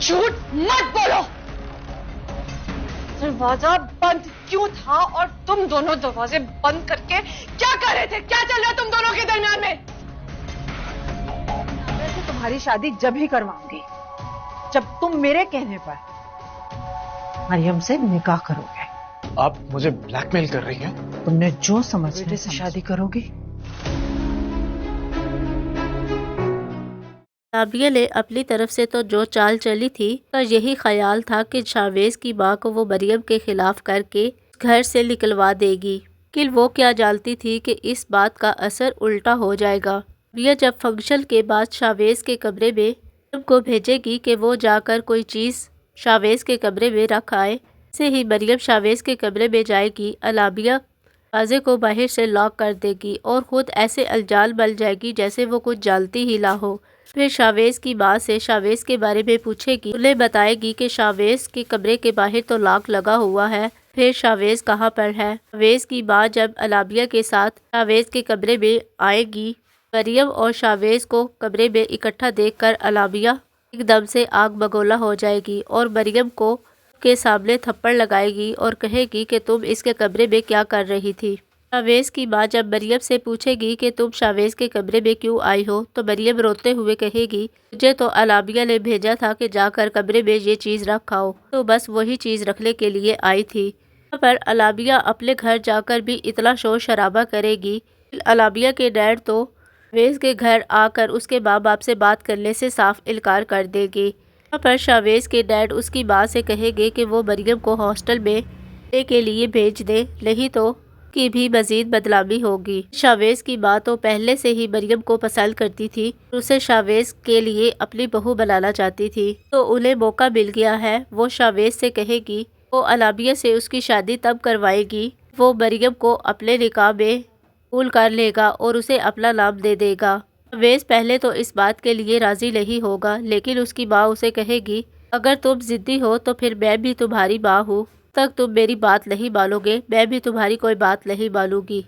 झूठ मत बोलो। दरवाजा बंद क्यों था और तुम दोनों दरवाजे बंद करके क्या कर रहे थे? क्या चल रहा है तुम दोनों के दरमियान में? वैसे तुम्हारी शादी जब ही करवाऊंगी जब तुम मेरे कहने पर मरियम से निकाह करोगे। आप मुझे ब्लैकमेल कर रही हैं? तुमने जो समझ से शादी करोगी। राबिया ने अपनी तरफ से तो जो चाल चली थी पर यही ख्याल था कि शावेज की मां को वो मरियम के खिलाफ करके घर से निकलवा देगी, कि वो क्या जानती थी कि इस बात का असर उल्टा हो जाएगा। राबिया जब फंक्शन के बाद शावेज के कमरे में मरियम को भेजेगी कि वो जाकर कोई चीज़ शावेज के कमरे में रख आए। से ही मरियम शावेज के कमरे में जाएगी, अलाबिया दरवाजे को बाहर से लॉक कर देगी और खुद ऐसे अलजाल बन जाएगी जैसे वो कुछ जानती ही ना हो। फिर शावेज की माँ से शावेज के बारे में पूछेगी, उन्हें बताएगी कि शावेज के कमरे के बाहर तो लॉक लगा हुआ है, फिर शावेज कहाँ पर है। शावेज की माँ जब अलाबिया के साथ शावेज के कमरे में आएगी, मरियम और शावेज को कमरे में इकट्ठा देखकर अलाबिया एकदम से आग बगोला हो जाएगी और मरियम को के सामने थप्पड़ लगाएगी और कहेगी कि तुम इसके कमरे में क्या कर रही थी। शावेज की माँ जब मरियम से पूछेगी कि तुम शावेज के कमरे में क्यों आई हो, तो मरियम रोते हुए कहेगी, मुझे तो अलाबिया ने भेजा था कि जाकर कमरे में ये चीज़ रखाओ, तो बस वही चीज़ रखने के लिए आई थी। यहाँ पर अलाबिया अपने घर जाकर भी इतना शोर शराबा करेगी। अलाबिया के डैड तो शावेज के घर आकर उसके माँ बाप से बात करने से साफ इनकार कर देगी। यहाँ पर शावेज के डैड उसकी माँ से कहेंगे कि वो मरियम को हॉस्टल में रहने के लिए भेज दे, नहीं तो की भी मजीद बदलामी होगी। शावेज की माँ तो पहले से ही मरियम को पसंद करती थी, उसे शावेज के लिए अपनी बहू बनाना चाहती थी, तो उन्हें मौका मिल गया है। वो शावेज से कहेगी वो अलाबिया से उसकी शादी तब करवाएगी वो मरियम को अपने निकाह में कबूल कर लेगा और उसे अपना नाम दे देगा। शावेज पहले तो इस बात के लिए राजी नहीं होगा, लेकिन उसकी माँ उसे कहेगी, अगर तुम जिद्दी हो तो फिर मैं भी तुम्हारी माँ हूँ, तक तुम मेरी बात नहीं मानोगे, मैं भी तुम्हारी कोई बात नहीं मानूंगी।